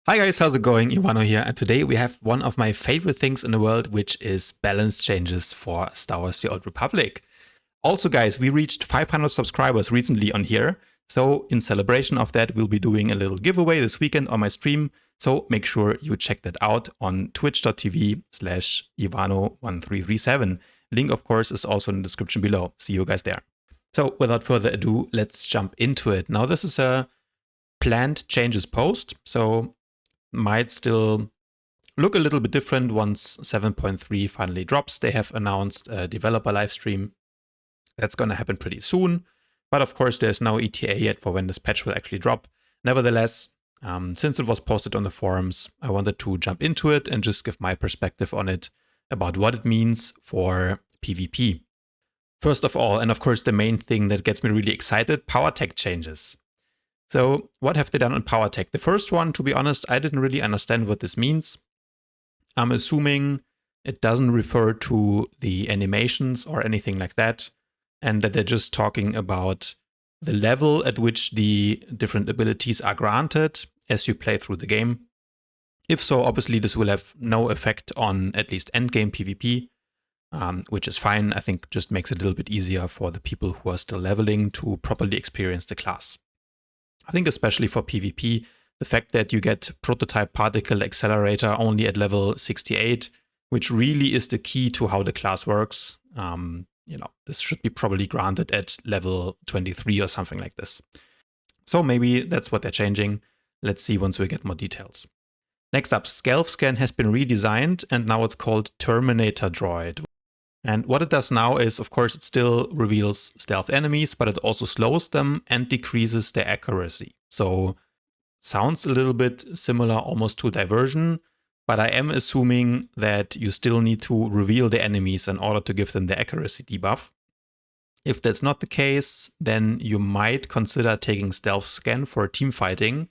Hi guys, how's it going? Ivano here, and today we have one of my favorite things in the world, which is balance changes for Star Wars: The Old Republic. Also guys, we reached 500 subscribers recently on here, so in celebration of that, we'll be doing a little giveaway this weekend on my stream, so make sure you check that out on twitch.tv/Ivano1337. Link, of course, is also in the description below. See you guys there. So without further ado, let's jump into it. Now this is a planned changes post, so might still look a little bit different once 7.3 finally drops. They have announced a developer livestream. That's going to happen pretty soon. But of course, there's no ETA yet for when this patch will actually drop. Nevertheless, since it was posted on the forums, I wanted to jump into it and just give my perspective on it about what it means for PvP. First of all, and of course the main thing that gets me really excited, PowerTech changes. So what have they done on PowerTech? The first one, to be honest, I didn't really understand what this means. I'm assuming it doesn't refer to the animations or anything like that, and that they're just talking about the level at which the different abilities are granted as you play through the game. If so, obviously this will have no effect on at least endgame PvP, which is fine. I think just makes it a little bit easier for the people who are still leveling to properly experience the class. I think especially for PvP, the fact that you get prototype particle accelerator only at level 68, which really is the key to how the class works. This should be probably granted at level 23 or something like this. So maybe that's what they're changing. Let's see once we get more details. Next up, Stealth Scan has been redesigned and now it's called Terminator Droid. And what it does now is, of course, it still reveals stealth enemies, but it also slows them and decreases their accuracy. So sounds a little bit similar almost to diversion, but I am assuming that you still need to reveal the enemies in order to give them the accuracy debuff. If that's not the case, then you might consider taking Stealth Scan for team fighting.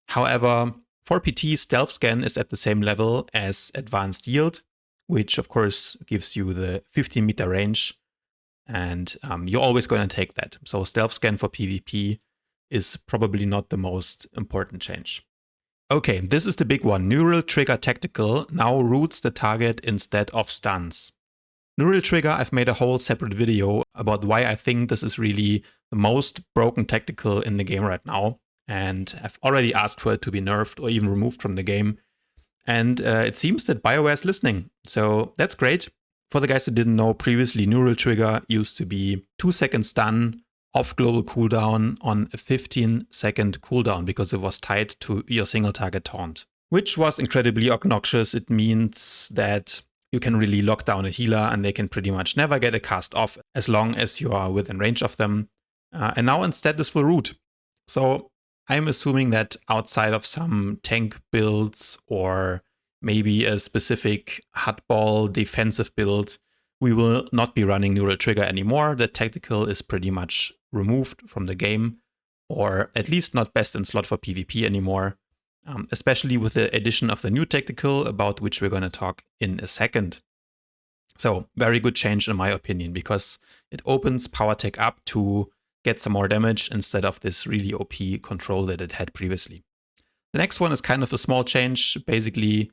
However, for PT, Stealth Scan is at the same level as Advanced Yield, which of course gives you the 15-meter range, and you're always going to take that. So Stealth Scan for PvP is probably not the most important change. Okay, this is the big one. Neural Trigger Tactical now routes the target instead of stuns. Neural Trigger, I've made a whole separate video about why I think this is really the most broken tactical in the game right now, and I've already asked for it to be nerfed or even removed from the game. And it seems that BioWare is listening, so that's great. For the guys that didn't know, previously Neural Trigger used to be 2-second stun off global cooldown on a 15-second cooldown because it was tied to your single target taunt, which was incredibly obnoxious. It means that you can really lock down a healer and they can pretty much never get a cast off as long as you are within range of them. And now instead this will root. So I'm assuming that outside of some tank builds or maybe a specific hardball defensive build, we will not be running Neural Trigger anymore. The tactical is pretty much removed from the game, or at least not best in slot for PvP anymore, especially with the addition of the new tactical, about which we're going to talk in a second. So very good change in my opinion, because it opens PowerTech up to get some more damage instead of this really OP control that it had previously. The next one is kind of a small change, basically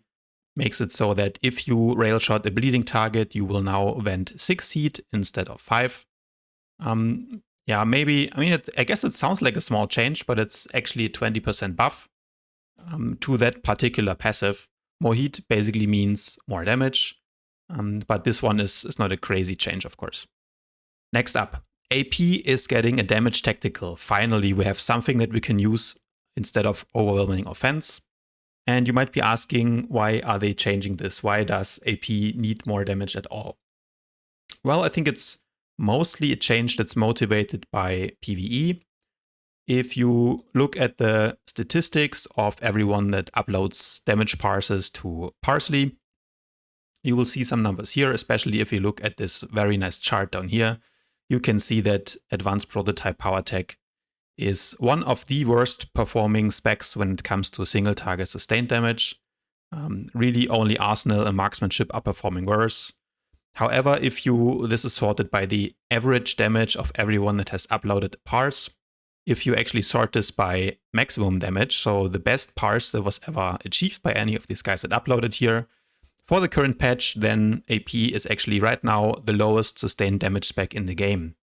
makes it so that if you railshot a bleeding target, you will now vent 6 heat instead of 5. Yeah, maybe, I guess it sounds like a small change, but it's actually a 20% buff to that particular passive. More heat basically means more damage, but this one is not a crazy change, of course. Next up, AP is getting a damage tactical. Finally, we have something that we can use instead of overwhelming offense. And you might be asking, why are they changing this? Why does AP need more damage at all? Well, I think it's mostly a change that's motivated by PvE. If you look at the statistics of everyone that uploads damage parses to Parsley, you will see some numbers here, especially if you look at this very nice chart down here. You can see that Advanced Prototype PowerTech is one of the worst performing specs when it comes to single target sustained damage. Really only Arsenal and Marksmanship are performing worse. However, this is sorted by the average damage of everyone that has uploaded a parse. if you actually sort this by maximum damage, so the best parse that was ever achieved by any of these guys that uploaded here, for the current patch, then AP is actually right now the lowest sustained damage spec in the game.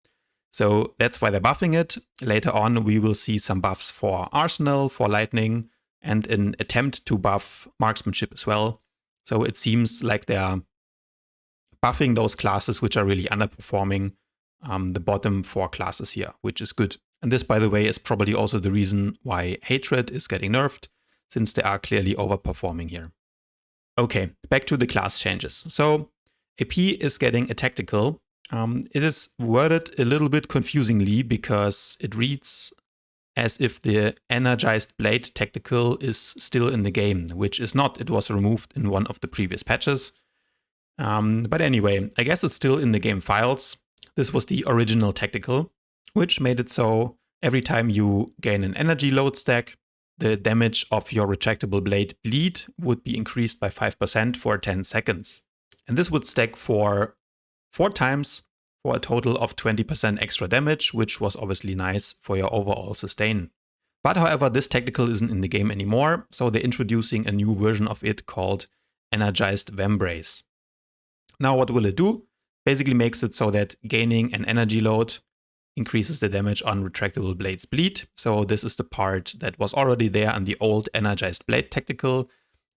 So that's why they're buffing it. Later on, we will see some buffs for Arsenal, for Lightning, and an attempt to buff Marksmanship as well. So it seems like they're buffing those classes which are really underperforming the bottom 4 classes here, which is good. And this, by the way, is probably also the reason why Hatred is getting nerfed, since they are clearly overperforming here. Okay, back to the class changes. So AP is getting a tactical. It is worded a little bit confusingly because it reads as if the Energized Blade tactical is still in the game, which is not. It was removed in one of the previous patches. But anyway, I guess it's still in the game files. This was the original tactical, which made it so every time you gain an energy load stack, the damage of your retractable blade bleed would be increased by 5% for 10 seconds. And this would stack for 4 times for a total of 20% extra damage, which was obviously nice for your overall sustain. But however, this tactical isn't in the game anymore, so they're introducing a new version of it called Energized Vambrace. Now what will it do? Basically makes it so that gaining an energy load increases the damage on retractable blades bleed. So this is the part that was already there on the old Energized Blade tactical,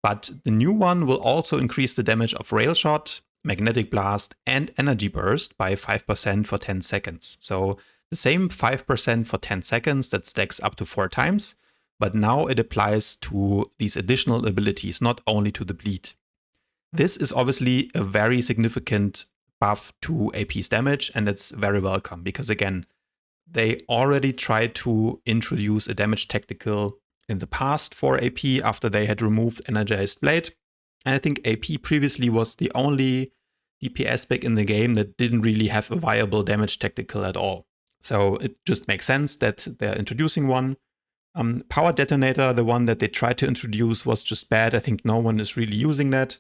but the new one will also increase the damage of Rail Shot, Magnetic Blast, and Energy Burst by 5% for 10 seconds. So the same 5% for 10 seconds that stacks up to 4 times, but now it applies to these additional abilities, not only to the bleed. This is obviously a very significant buff to AP's damage, and it's very welcome because, again, they already tried to introduce a damage tactical in the past for AP after they had removed Energized Blade. And I think AP previously was the only DPS spec in the game that didn't really have a viable damage tactical at all. So it just makes sense that they're introducing one. Power Detonator, the one that they tried to introduce, was just bad. I think no one is really using that.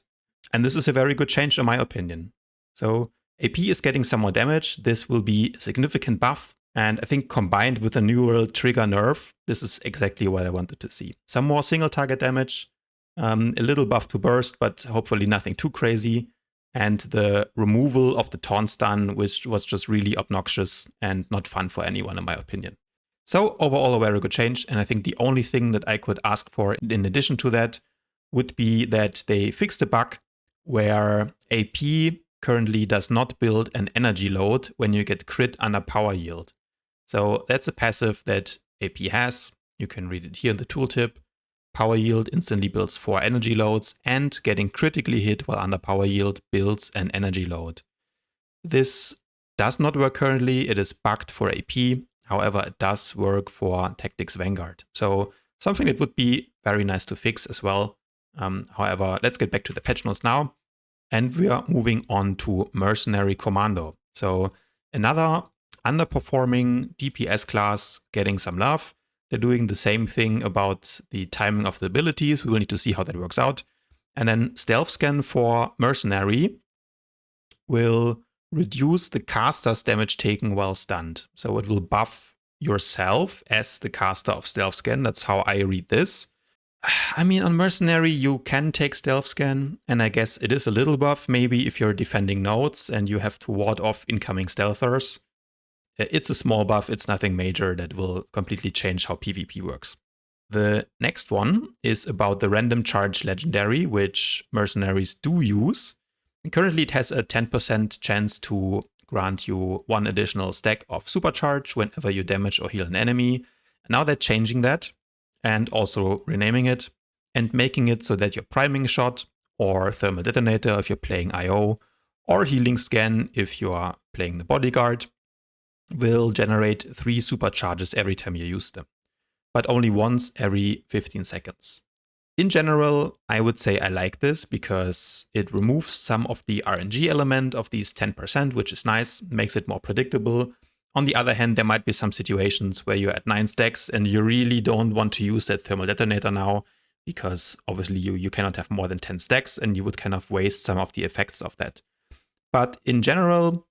And this is a very good change in my opinion. So AP is getting some more damage. This will be a significant buff. And I think combined with a newer trigger nerf, this is exactly what I wanted to see. Some more single target damage, a little buff to burst, but hopefully nothing too crazy. And the removal of the taunt stun, which was just really obnoxious and not fun for anyone in my opinion. So overall a very good change. And I think the only thing that I could ask for in addition to that would be that they fix the bug where AP currently does not build an energy load when you get crit under power yield. So that's a passive that AP has. You can read it here in the tooltip. Power yield instantly builds 4 energy loads, and getting critically hit while under power yield builds an energy load. This does not work currently. It is bugged for AP. However, it does work for Tactics Vanguard. So something that would be very nice to fix as well. However, let's get back to the patch notes now. And we are moving on to Mercenary Commando. So another underperforming DPS class getting some love. They're doing the same thing about the timing of the abilities. We will need to see how that works out. And then Stealth Scan for Mercenary will reduce the caster's damage taken while stunned. So it will buff yourself as the caster of Stealth Scan. That's how I read this. I mean, on Mercenary, you can take Stealth Scan, and I guess it is a little buff, maybe if you're defending nodes and you have to ward off incoming stealthers. It's a small buff, it's nothing major that will completely change how PvP works. The next one is about the Random Charge Legendary, which mercenaries do use. And currently it has a 10% chance to grant you 1 additional stack of Supercharge whenever you damage or heal an enemy. Now they're changing that, and also renaming it and making it so that your priming shot or thermal detonator if you're playing IO, or healing scan if you are playing the bodyguard, will generate 3 supercharges every time you use them, but only once every 15 seconds. In general, I would say I like this because it removes some of the RNG element of these 10%, which is nice, makes it more predictable. On the other hand, there might be some situations where you're at 9 stacks and you really don't want to use that thermal detonator now, because obviously you cannot have more than 10 stacks and you would kind of waste some of the effects of that. But in general,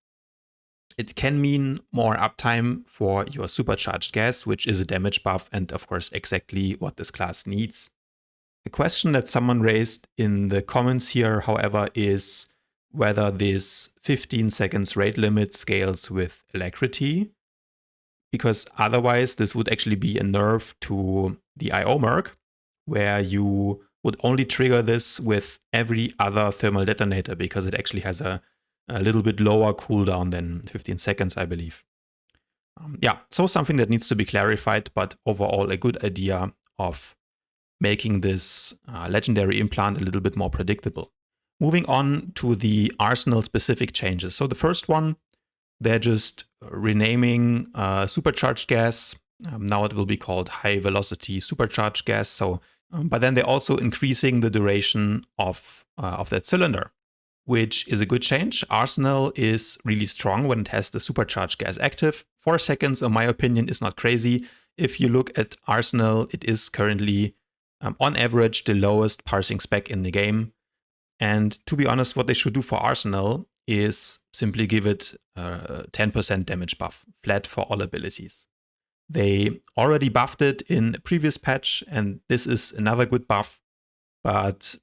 It can mean more uptime for your supercharged gas, which is a damage buff and of course exactly what this class needs. A question that someone raised in the comments here, however, is whether this 15 seconds rate limit scales with alacrity, because otherwise this would actually be a nerf to the IO merc, where you would only trigger this with every other thermal detonator, because it actually has a little bit lower cooldown than 15 seconds, I believe. Yeah, so something that needs to be clarified, but overall a good idea of making this legendary implant a little bit more predictable. Moving on to the arsenal-specific changes. So the first one, they're just renaming supercharged gas. Now it will be called high-velocity supercharged gas. So, but then they're also increasing the duration of that cylinder, which is a good change. Arsenal is really strong when it has the supercharged gas active. 4 seconds, in my opinion, is not crazy. If you look at Arsenal, it is currently on average the lowest parsing spec in the game. And to be honest, what they should do for Arsenal is simply give it a 10% damage buff, flat for all abilities. They already buffed it in a previous patch, and this is another good buff. But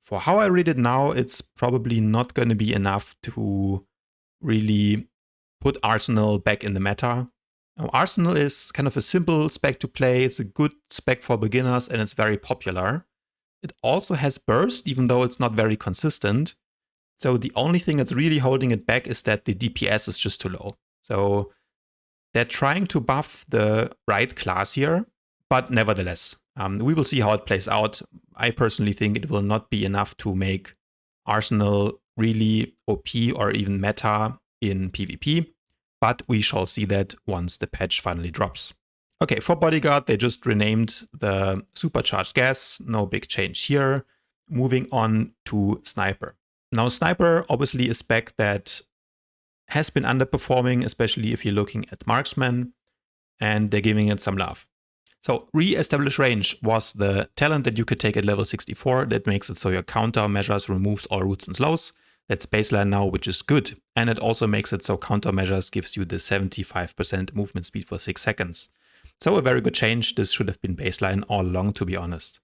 for how I read it now, it's probably not going to be enough to really put Arsenal back in the meta. Now, Arsenal is kind of a simple spec to play. It's a good spec for beginners, and it's very popular. It also has burst, even though it's not very consistent. So the only thing that's really holding it back is that the DPS is just too low. So they're trying to buff the right class here, but nevertheless, we will see how it plays out. I personally think it will not be enough to make Arsenal really OP or even meta in PvP, but we shall see that once the patch finally drops. Okay, for Bodyguard, they just renamed the supercharged gas. No big change here. Moving on to Sniper. Now, Sniper obviously is a spec that has been underperforming, especially if you're looking at Marksman, and they're giving it some love. So, Re-establish Range was the talent that you could take at level 64 that makes it so your countermeasures removes all roots and slows. That's baseline now, which is good. And it also makes it so countermeasures gives you the 75% movement speed for 6 seconds. So a very good change. This should have been baseline all along, to be honest.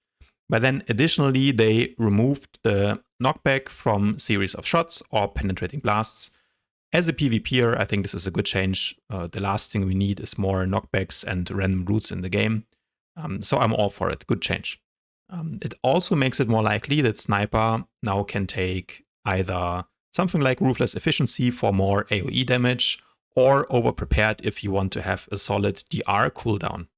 But then additionally, they removed the knockback from series of shots or penetrating blasts. As a PvPer, I think this is a good change. The last thing we need is more knockbacks and random roots in the game. So I'm all for it. Good change. It also makes it more likely that Sniper now can take either something like Ruthless Efficiency for more AoE damage, or over-prepared if you want to have a solid DR cooldown.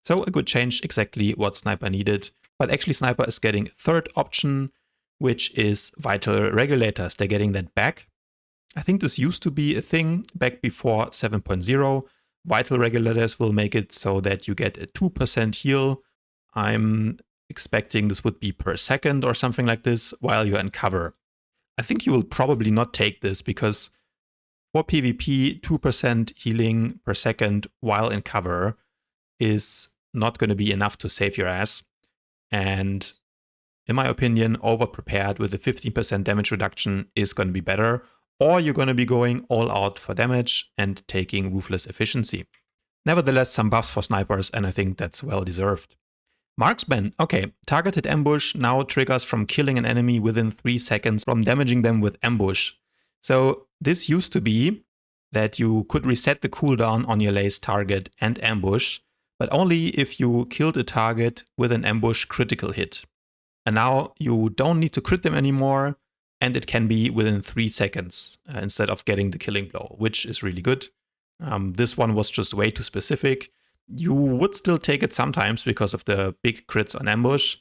So a good change, exactly what Sniper needed. But actually Sniper is getting a third option, which is Vital Regulators. They're getting that back. I think this used to be a thing back before 7.0. Vital Regulators will make it so that you get a 2% heal. I'm expecting this would be per second or something like this while you're in cover. I think you will probably not take this because for PvP, 2% healing per second while in cover is not going to be enough to save your ass. And in my opinion, over-prepared with a 15% damage reduction is going to be better. Or you're going to be going all out for damage and taking Ruthless Efficiency. Nevertheless, some buffs for snipers, and I think that's well deserved. Marksman. Okay, targeted ambush now triggers from killing an enemy within 3 seconds from damaging them with ambush. So this used to be that you could reset the cooldown on your lace target and ambush, but only if you killed a target with an ambush critical hit. And now you don't need to crit them anymore, and it can be within 3 seconds instead of getting the killing blow, which is really good. This one was just way too specific. You would still take it sometimes because of the big crits on ambush,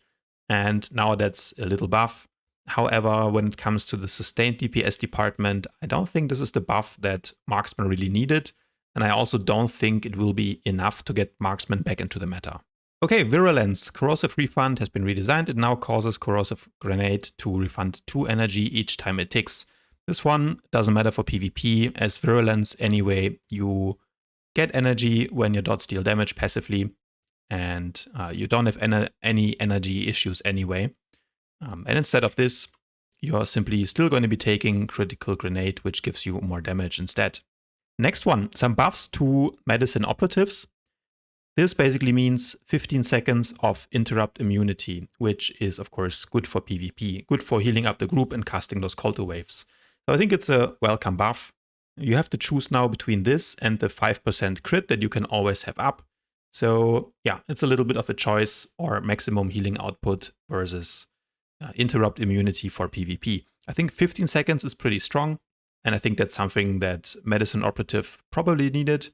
and now that's a little buff. However, when it comes to the sustained DPS department, I don't think this is the buff that Marksman really needed, and I also don't think it will be enough to get Marksman back into the meta. Okay, Virulence. Corrosive Refund has been redesigned. It now causes Corrosive Grenade to refund 2 energy each time it ticks. This one doesn't matter for PvP, as Virulence anyway, you get energy when your dots deal damage passively, and you don't have any energy issues anyway. And instead of this, you're simply still going to be taking Critical Grenade, which gives you more damage instead. Next one, some buffs to medicine operatives. This basically means 15 seconds of interrupt immunity, which is of course good for PvP, good for healing up the group and casting those call to waves. So I think it's a welcome buff. You have to choose now between this and the 5% crit that you can always have up. So yeah, it's a little bit of a choice, or maximum healing output versus interrupt immunity for PvP. I think 15 seconds is pretty strong, and I think that's something that Medicine Operative probably needed.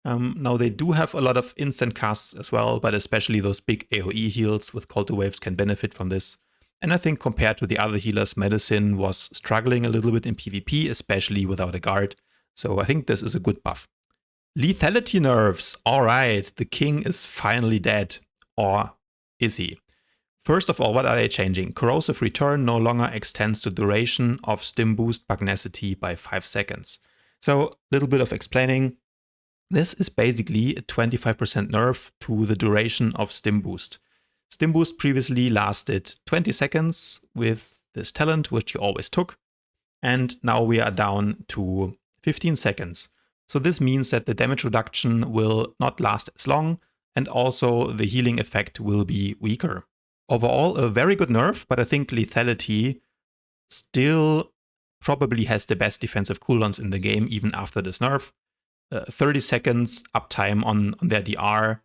Now they do have a lot of instant casts as well, but especially those big AoE heals with Call to Waves can benefit from this. And I think compared to the other healers, Medicine was struggling a little bit in PvP, especially without a guard. So I think this is a good buff. Lethality nerfs. Alright, the king is finally dead. Or is he? First of all, what are they changing? Corrosive Return no longer extends the duration of Stim Boost Pugnacity by 5 seconds. So a little bit of explaining. This is basically a 25% nerf to the duration of Stim Boost. Stim Boost previously lasted 20 seconds with this talent, which you always took. And now we are down to 15 seconds. So this means that the damage reduction will not last as long, and also the healing effect will be weaker. Overall, a very good nerf, but I think lethality still probably has the best defensive cooldowns in the game, even after this nerf. 30 seconds uptime on their DR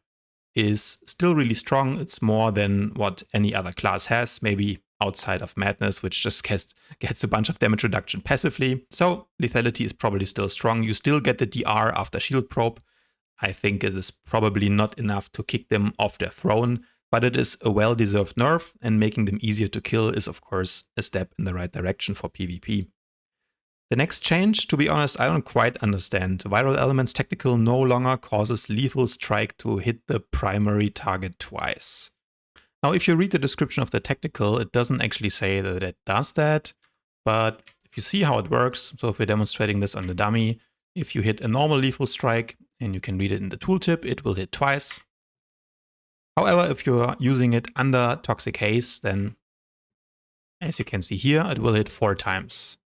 is still really strong. It's more than what any other class has, maybe outside of Madness, which just gets a bunch of damage reduction passively. So lethality is probably still strong. You still get the DR after Shield Probe. I think it is probably not enough to kick them off their throne, but it is a well-deserved nerf, and making them easier to kill is of course a step in the right direction for PvP. The next change, to be honest, I don't quite understand. Viral Elements Tactical no longer causes Lethal Strike to hit the primary target twice. Now, if you read the description of the tactical, it doesn't actually say that it does that, but if you see how it works, so if we're demonstrating this on the dummy, if you hit a normal Lethal Strike, and you can read it in the tooltip, it will hit twice. However, if you're using it under Toxic Haze, then as you can see here, it will hit 4 times.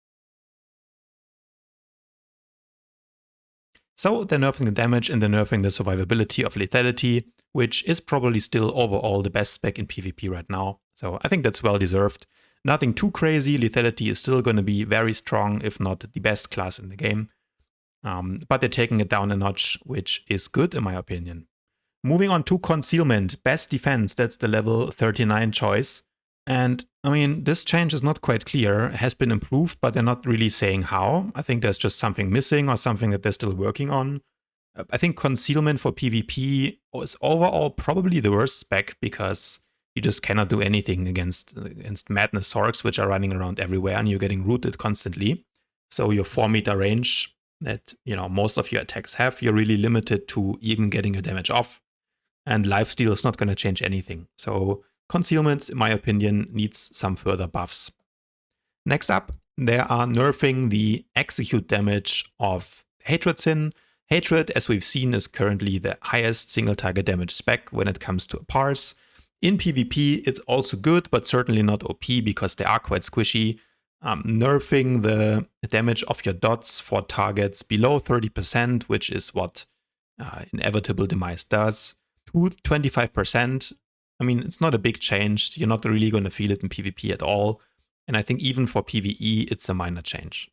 So they're nerfing the damage and they're nerfing the survivability of lethality, which is probably still overall the best spec in PvP right now. So I think that's well deserved. Nothing too crazy, lethality is still going to be very strong, if not the best class in the game. But they're taking it down a notch, which is good in my opinion. Moving on to Concealment, best defense, that's the level 39 choice. And I mean, this change is not quite clear. It has been improved, but they're not really saying how. I think there's just something missing or something that they're still working on. I think Concealment for PvP is overall probably the worst spec, because you just cannot do anything against Madness Sorcs, which are running around everywhere and you're getting rooted constantly. So your 4-meter range that most of your attacks have, you're really limited to even getting your damage off. And lifesteal is not going to change anything. So Concealment, in my opinion, needs some further buffs. Next up, they are nerfing the execute damage of Hatred Sin. Hatred, as we've seen, is currently the highest single target damage spec when it comes to a parse. In PvP, it's also good, but certainly not OP because they are quite squishy. Nerfing the damage of your dots for targets below 30%, which is what Inevitable Demise does, to 25%. I mean, it's not a big change. You're not really going to feel it in PvP at all. And I think even for PvE, it's a minor change.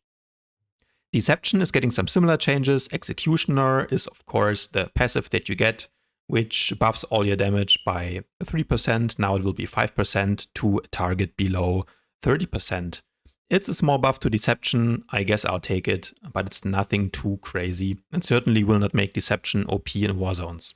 Deception is getting some similar changes. Executioner is, of course, the passive that you get, which buffs all your damage by 3%. Now it will be 5% to a target below 30%. It's a small buff to Deception. I guess I'll take it, but it's nothing too crazy, and certainly will not make Deception OP in war zones.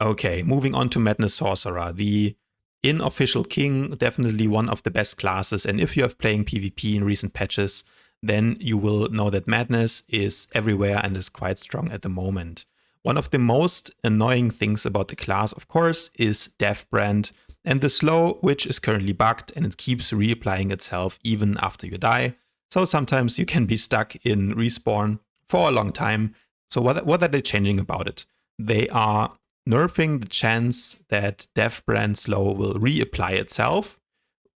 Okay, moving on to Madness Sorcerer, the unofficial king, definitely one of the best classes, and if you have playing PvP in recent patches, then you will know that Madness is everywhere and is quite strong at the moment. One of the most annoying things about the class, of course, is Death Brand and the slow, which is currently bugged and it keeps reapplying itself even after you die. So sometimes you can be stuck in respawn for a long time. So what are they changing about it? They are nerfing the chance that Death Brand slow will reapply itself,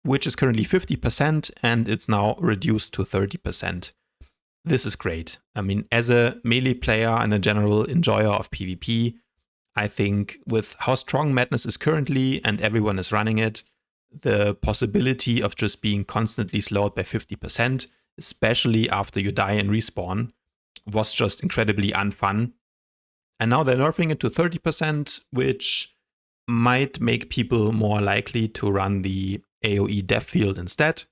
which is currently 50% and it's now reduced to 30%. this is great. I mean, as a melee player and a general enjoyer of PvP, I think with how strong Madness is currently and everyone is running it, the possibility of just being constantly slowed by 50%, especially after you die and respawn, was just incredibly unfun. And now they're nerfing it to 30%, which might make people more likely to run the AoE death field instead.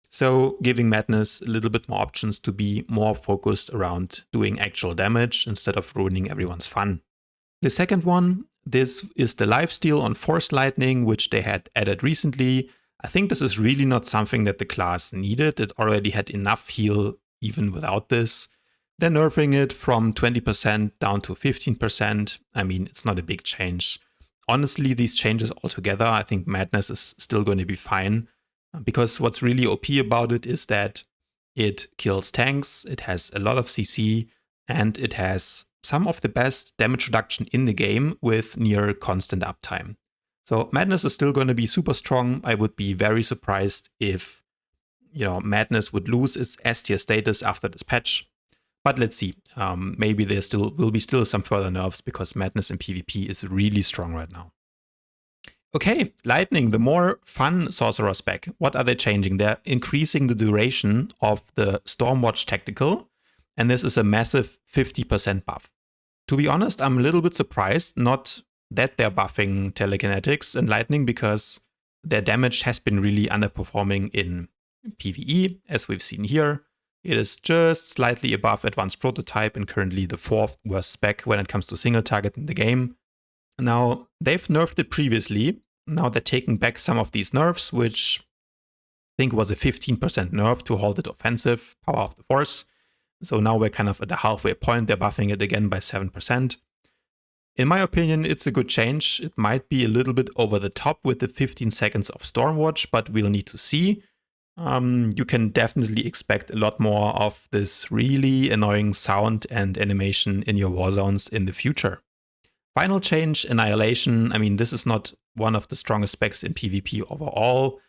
So giving Madness a little bit more options to be more focused around doing actual damage instead of ruining everyone's fun. The second one, this is the lifesteal on Force Lightning, which they had added recently. I think this is really not something that the class needed. It already had enough heal even without this. They're nerfing it from 20% down to 15%. I mean, it's not a big change. Honestly, these changes altogether, I think Madness is still going to be fine. Because what's really OP about it is that it kills tanks, it has a lot of CC, and it has some of the best damage reduction in the game with near constant uptime. So Madness is still going to be super strong. I would be very surprised if, Madness would lose its S tier status after this patch. But let's see. Maybe there will be some further nerfs because Madness in PvP is really strong right now. Okay, Lightning, the more fun Sorcerer spec. What are they changing? They're increasing the duration of the Stormwatch tactical, and this is a massive 50% buff. To be honest, I'm a little bit surprised, not that they're buffing telekinetics in Lightning, because their damage has been really underperforming in PvE, as we've seen here. It is just slightly above Advanced Prototype and currently the 4th worst spec when it comes to single target in the game. Now, they've nerfed it previously. Now they're taking back some of these nerfs, which I think was a 15% nerf to hold it offensive, power of the force. So now we're kind of at the halfway point. They're buffing it again by 7%. In my opinion, it's a good change. It might be a little bit over the top with the 15 seconds of Stormwatch, but we'll need to see. You can definitely expect a lot more of this really annoying sound and animation in your war zones in the future. Final change, Annihilation. I mean, this is not one of the strongest specs in PvP overall.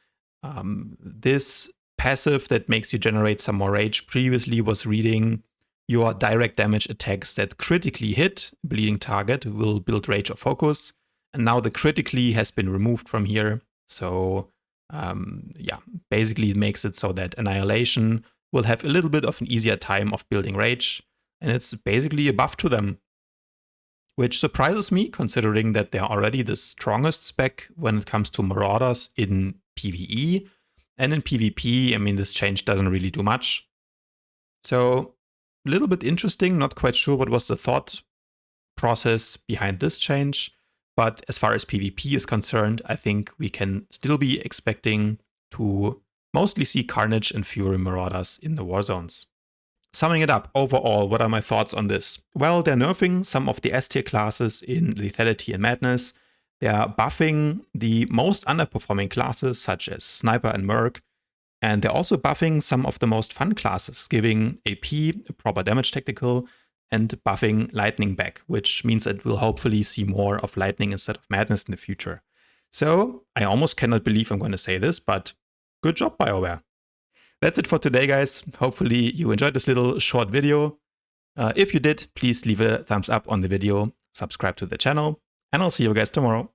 This passive that makes you generate some more rage previously was reading your direct damage attacks that critically hit bleeding target will build rage or focus. And now the critically has been removed from here. So basically it makes it so that Annihilation will have a little bit of an easier time of building rage. And it's basically a buff to them, which surprises me considering that they're already the strongest spec when it comes to Marauders in PvE. And in PvP, I mean, this change doesn't really do much. So a little bit interesting, not quite sure what was the thought process behind this change. But as far as PvP is concerned, I think we can still be expecting to mostly see Carnage and Fury Marauders in the war zones. Summing it up, overall, what are my thoughts on this? Well, they're nerfing some of the S tier classes in Lethality and Madness. They're buffing the most underperforming classes, such as Sniper and Merc. And they're also buffing some of the most fun classes, giving AP a proper damage tactical, and buffing Lightning back, which means that we'll hopefully see more of Lightning instead of Madness in the future. So I almost cannot believe I'm going to say this, but good job, BioWare. That's it for today, guys. Hopefully you enjoyed this little short video. If you did, please leave a thumbs up on the video, subscribe to the channel, and I'll see you guys tomorrow.